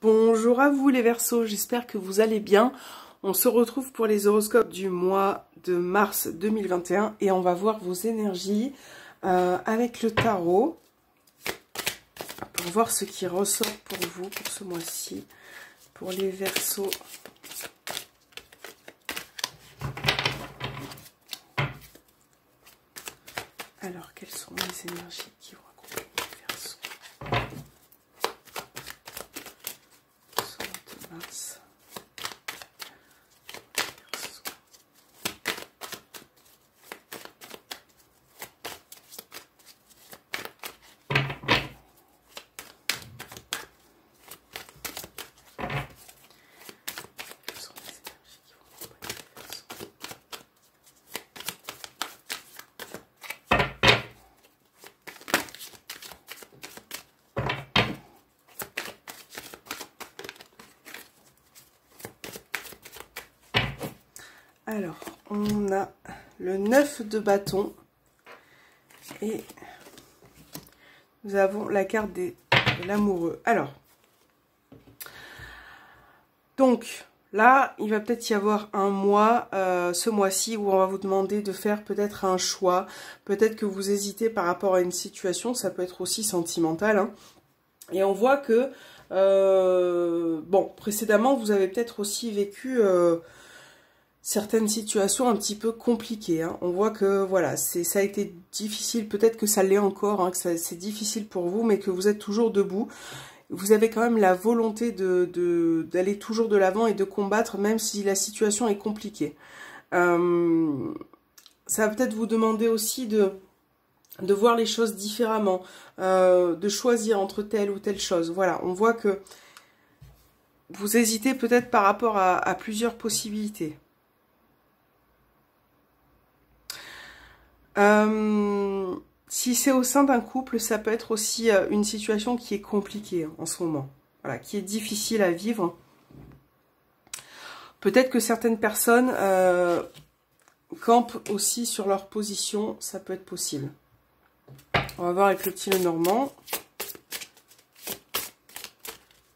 Bonjour à vous les Verseaux, j'espère que vous allez bien. On se retrouve pour les horoscopes du mois de mars 2021 et on va voir vos énergies avec le tarot pour voir ce qui ressort pour vous pour ce mois-ci, pour les Verseaux. Alors, quelles sont les énergies qui vont accompagner les Verseaux ce mois de mars? Alors, on a le 9 de bâton et nous avons la carte de l'amoureux. Alors, donc là, il va peut-être y avoir un mois, ce mois-ci, où on va vous demander de faire peut-être un choix. Peut-être que vous hésitez par rapport à une situation, ça peut être aussi sentimental, hein. Et on voit que, bon, précédemment, vous avez peut-être aussi vécu certaines situations un petit peu compliquées, hein. On voit que voilà, ça a été difficile, peut-être que ça l'est encore, hein, que c'est difficile pour vous, mais que vous êtes toujours debout. Vous avez quand même la volonté d'aller toujours de l'avant et de combattre, même si la situation est compliquée. Ça va peut-être vous demander aussi de voir les choses différemment, de choisir entre telle ou telle chose. Voilà, on voit que vous hésitez peut-être par rapport à plusieurs possibilités. Si c'est au sein d'un couple, ça peut être aussi une situation qui est compliquée en ce moment, voilà, qui est difficile à vivre. Peut-être que certaines personnes campent aussi sur leur position, ça peut être possible. On va voir avec le petit Lenormand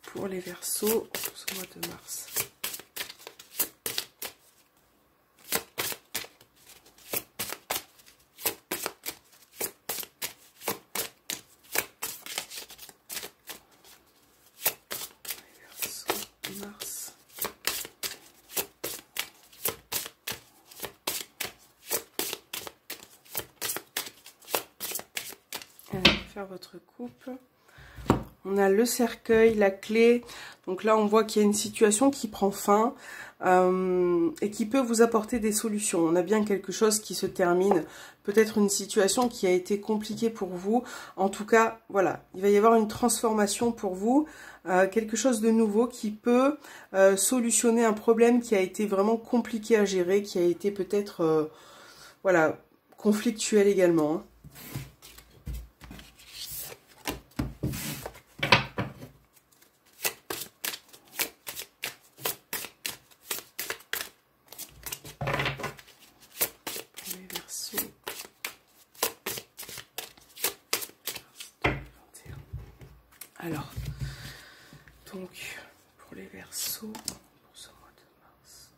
pour les Verseaux pour ce mois de mars. Mars. Allez, faire votre coupe. On a le cercueil, la clé. Donc là, on voit qu'il y a une situation qui prend fin et qui peut vous apporter des solutions. On a bien quelque chose qui se termine. Peut-être une situation qui a été compliquée pour vous. En tout cas, voilà, il va y avoir une transformation pour vous. Quelque chose de nouveau qui peut solutionner un problème qui a été vraiment compliqué à gérer, qui a été peut-être voilà, conflictuel également, hein. Pour les Verseaux. Alors, donc, pour les Verseaux, pour ce mois de mars.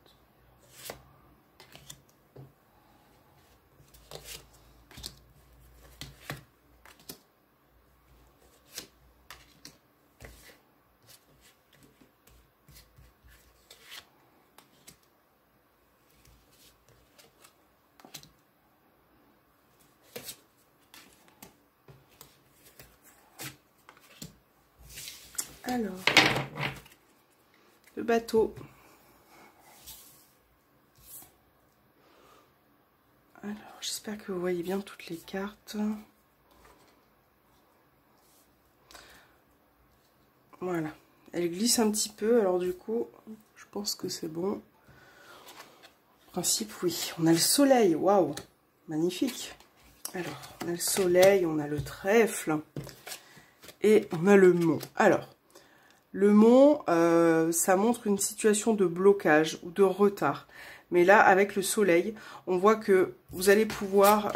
Alors, le bateau. Alors, j'espère que vous voyez bien toutes les cartes. Voilà. Elle glisse un petit peu, alors du coup, je pense que c'est bon. En principe, oui. On a le soleil, waouh, magnifique. Alors, on a le soleil, on a le trèfle et on a le mont. Alors, le mont, ça montre une situation de blocage ou de retard. Mais là, avec le soleil, on voit que vous allez pouvoir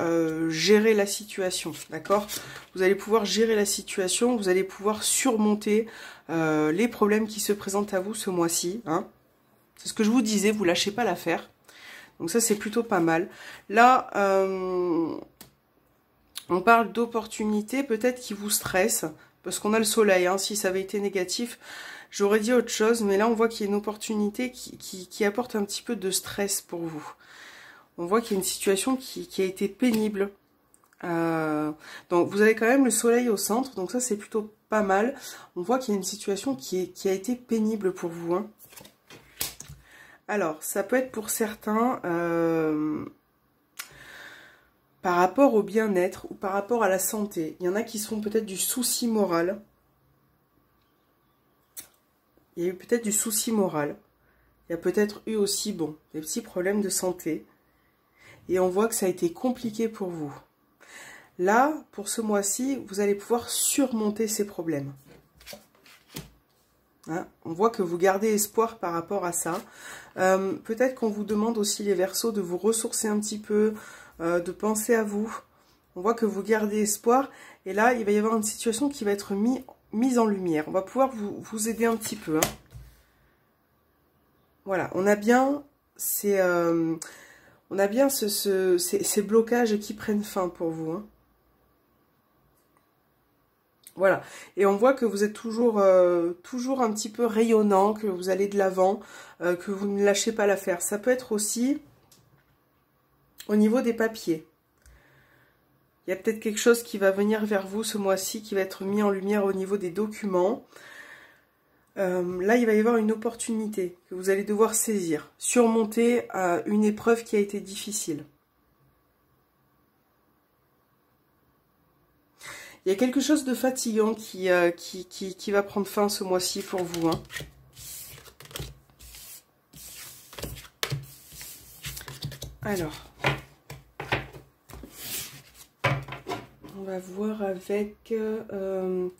gérer la situation, d'accord? Vous allez pouvoir gérer la situation, vous allez pouvoir surmonter les problèmes qui se présentent à vous ce mois-ci, hein. C'est ce que je vous disais, vous lâchez pas l'affaire. Donc ça, c'est plutôt pas mal. Là, on parle d'opportunités peut-être qui vous stressent, parce qu'on a le soleil, hein. Si ça avait été négatif, j'aurais dit autre chose, mais là on voit qu'il y a une opportunité qui apporte un petit peu de stress pour vous. On voit qu'il y a une situation qui a été pénible. Donc vous avez quand même le soleil au centre, donc ça c'est plutôt pas mal. On voit qu'il y a une situation qui a été pénible pour vous, hein. Alors, ça peut être pour certains par rapport au bien-être ou par rapport à la santé. Il y en a qui seront peut-être du souci moral. Il y a eu peut-être du souci moral. Il y a peut-être eu aussi, bon, des petits problèmes de santé. Et on voit que ça a été compliqué pour vous. Là, pour ce mois-ci, vous allez pouvoir surmonter ces problèmes. Hein, on voit que vous gardez espoir par rapport à ça. Peut-être qu'on vous demande aussi, les Verseaux, de vous ressourcer un petit peu, de penser à vous. On voit que vous gardez espoir. Et là, il va y avoir une situation qui va être mise en lumière. On va pouvoir vous aider un petit peu, hein. Voilà, on a bien ces blocages qui prennent fin pour vous, hein. Voilà, et on voit que vous êtes toujours un petit peu rayonnant, que vous allez de l'avant, que vous ne lâchez pas l'affaire. Ça peut être aussi au niveau des papiers. Il y a peut-être quelque chose qui va venir vers vous ce mois-ci, qui va être mis en lumière au niveau des documents. Là, il va y avoir une opportunité que vous allez devoir saisir, surmonter une épreuve qui a été difficile. Il y a quelque chose de fatigant qui va prendre fin ce mois-ci pour vous, hein. Alors, on va voir avec le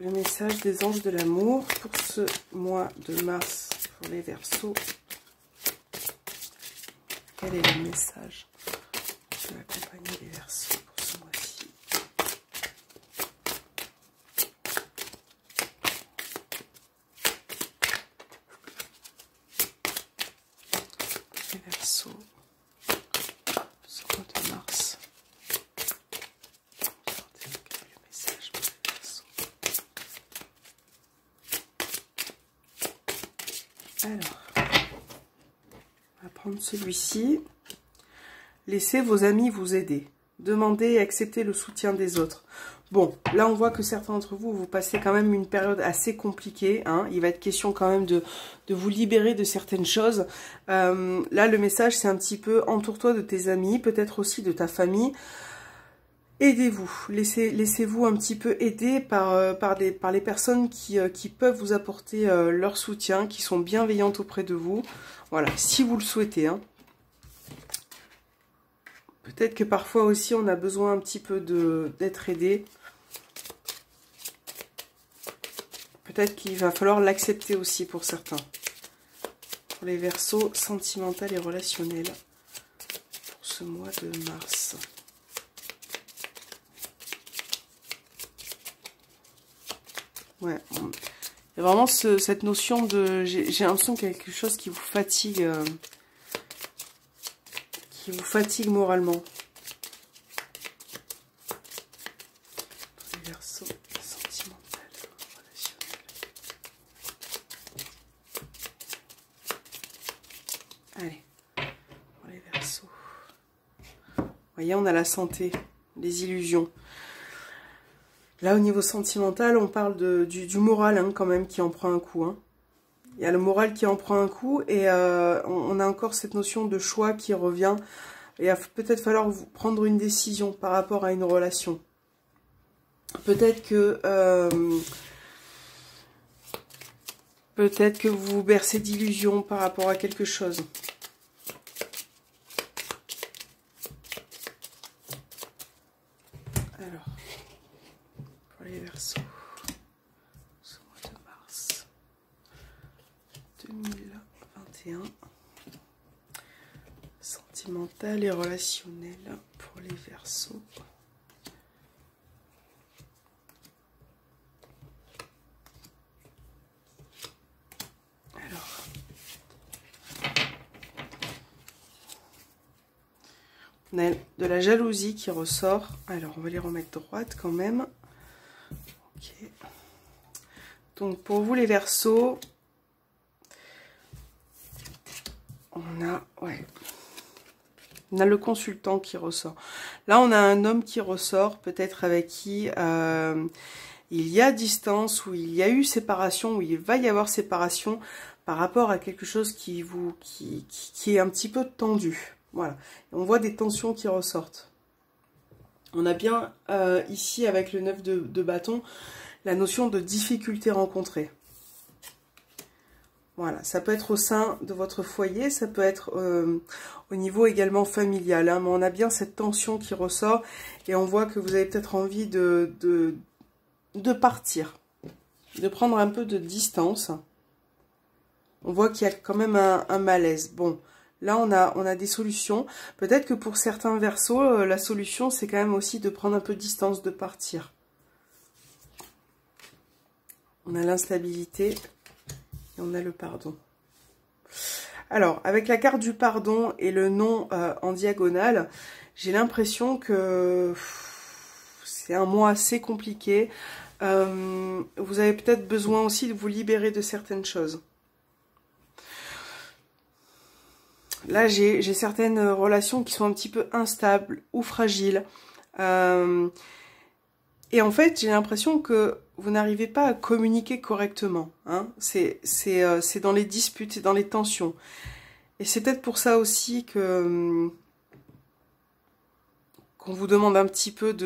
message des anges de l'amour pour ce mois de mars pour les Verseaux. Quel est le message de la compagnie des Verseaux pour ce mois-ci? Les Verseaux, ce mois de mars. Quel est le message pour les Verseaux? Alors, on va prendre celui-ci. Laissez vos amis vous aider. Demandez et acceptez le soutien des autres. Bon, là on voit que certains d'entre vous, vous passez quand même une période assez compliquée, hein. Il va être question quand même de vous libérer de certaines choses. Là, le message, c'est un petit peu, entoure-toi de tes amis, peut-être aussi de ta famille. Aidez-vous, laissez-vous un petit peu aider par les personnes qui peuvent vous apporter leur soutien, qui sont bienveillantes auprès de vous. Voilà, si vous le souhaitez, hein. Peut-être que parfois aussi, on a besoin un petit peu d'être aidé. Peut-être qu'il va falloir l'accepter aussi pour certains. Pour les Verseaux sentimentaux et relationnels. Pour ce mois de mars. Ouais. Il y a vraiment cette notion de... J'ai l'impression qu'il y a quelque chose qui vous fatigue. Qui vous fatigue moralement. Pour les Verseaux sentimentaux, relationnels. Allez, pour les Verseaux. Vous voyez, on a la santé, les illusions. Là, au niveau sentimental, on parle du moral, hein, quand même, qui en prend un coup, hein. Il y a le moral qui en prend un coup et on a encore cette notion de choix qui revient. Il va peut-être falloir prendre une décision par rapport à une relation. Peut-être que vous vous bercez d'illusions par rapport à quelque chose. Alors, pour les Verseaux. 2021. sentimental et relationnel pour les Verseaux. Alors, on a de la jalousie qui ressort. Alors, on va les remettre droites quand même. Ok. Donc, pour vous les Verseaux, on a le consultant qui ressort. Là, on a un homme qui ressort, peut-être avec qui il y a distance, où il y a eu séparation, où il va y avoir séparation par rapport à quelque chose qui est un petit peu tendu. Voilà. Et on voit des tensions qui ressortent. On a bien ici, avec le 9 de bâton, la notion de difficulté rencontrée. Voilà, ça peut être au sein de votre foyer, ça peut être au niveau également familial, hein, mais on a bien cette tension qui ressort et on voit que vous avez peut-être envie de partir, de prendre un peu de distance. On voit qu'il y a quand même un malaise. Bon, là on a des solutions. Peut-être que pour certains Verseaux, la solution c'est quand même aussi de prendre un peu de distance, de partir. On a l'instabilité. Et on a le pardon. Alors, avec la carte du pardon et le non en diagonale, j'ai l'impression que c'est un mois assez compliqué. Vous avez peut-être besoin aussi de vous libérer de certaines choses. Là, j'ai certaines relations qui sont un petit peu instables ou fragiles. Et en fait, j'ai l'impression que vous n'arrivez pas à communiquer correctement. Hein. C'est dans les disputes, c'est dans les tensions. Et c'est peut-être pour ça aussi que qu'on vous demande un petit peu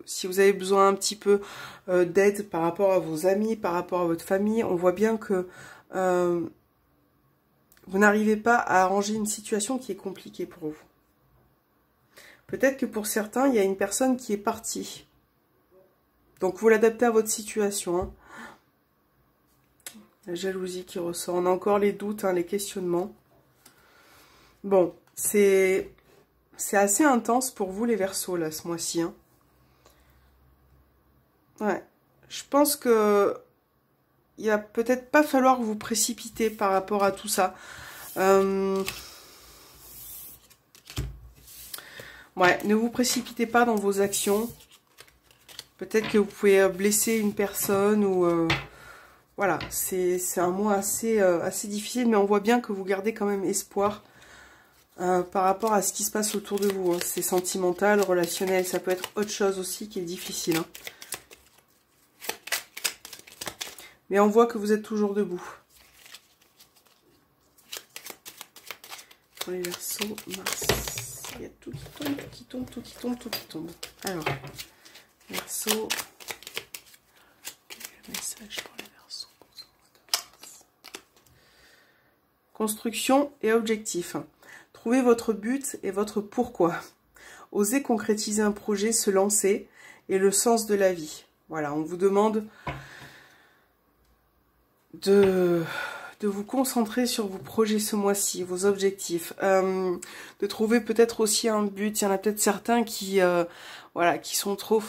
si vous avez besoin un petit peu d'aide par rapport à vos amis, par rapport à votre famille. On voit bien que vous n'arrivez pas à arranger une situation qui est compliquée pour vous. Peut-être que pour certains, il y a une personne qui est partie. Donc, vous l'adaptez à votre situation. Hein. La jalousie qui ressort. On a encore les doutes, hein, les questionnements. Bon, c'est assez intense pour vous, les Verseaux, là, ce mois-ci. Hein. Ouais. Je pense que il va peut-être pas falloir vous précipiter par rapport à tout ça. Ouais, ne vous précipitez pas dans vos actions. Peut-être que vous pouvez blesser une personne ou... voilà, c'est un mois assez difficile, mais on voit bien que vous gardez quand même espoir par rapport à ce qui se passe autour de vous. Hein. C'est sentimental, relationnel, ça peut être autre chose aussi qui est difficile. Hein. Mais on voit que vous êtes toujours debout. Pour les Verseaux, Mars, il y a tout qui tombe, tout qui tombe, tout qui tombe, tout qui tombe. Alors... Verseau, quel message pour les Verseaux? Construction et objectif. Trouvez votre but et votre pourquoi. Osez concrétiser un projet, se lancer et le sens de la vie. Voilà, on vous demande de vous concentrer sur vos projets ce mois-ci, vos objectifs. De trouver peut-être aussi un but. Il y en a peut-être certains qui, voilà, qui sont trop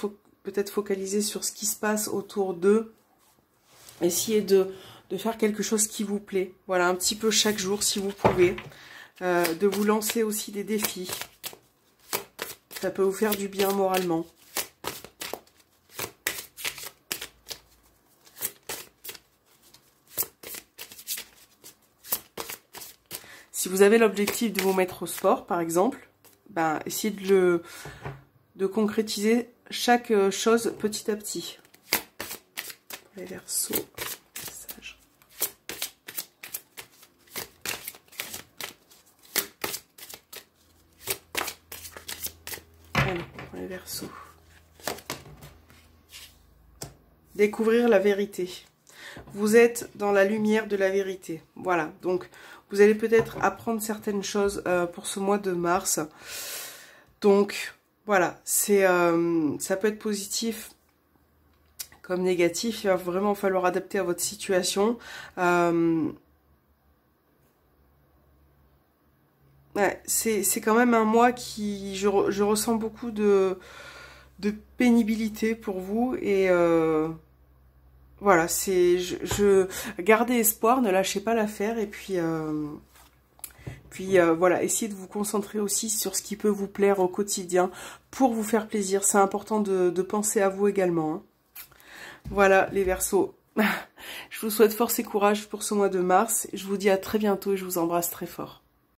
peut-être focaliser sur ce qui se passe autour d'eux. Essayez de faire quelque chose qui vous plaît. Voilà, un petit peu chaque jour si vous pouvez. De vous lancer aussi des défis. Ça peut vous faire du bien moralement. Si vous avez l'objectif de vous mettre au sport, par exemple, ben, essayez de concrétiser chaque chose petit à petit. Pour les Verseaux, message. Allez, pour les Verseaux. Découvrir la vérité. Vous êtes dans la lumière de la vérité. Voilà, donc vous allez peut-être apprendre certaines choses pour ce mois de mars. Donc... voilà, ça peut être positif comme négatif. Il va vraiment falloir adapter à votre situation. Ouais, c'est quand même un mois qui... Je ressens beaucoup de pénibilité pour vous. Et voilà, c'est... Gardez espoir, ne lâchez pas l'affaire. Et puis... voilà, essayez de vous concentrer aussi sur ce qui peut vous plaire au quotidien pour vous faire plaisir. C'est important de penser à vous également, hein. Voilà les Verseaux. Je vous souhaite force et courage pour ce mois de mars. Je vous dis à très bientôt et je vous embrasse très fort.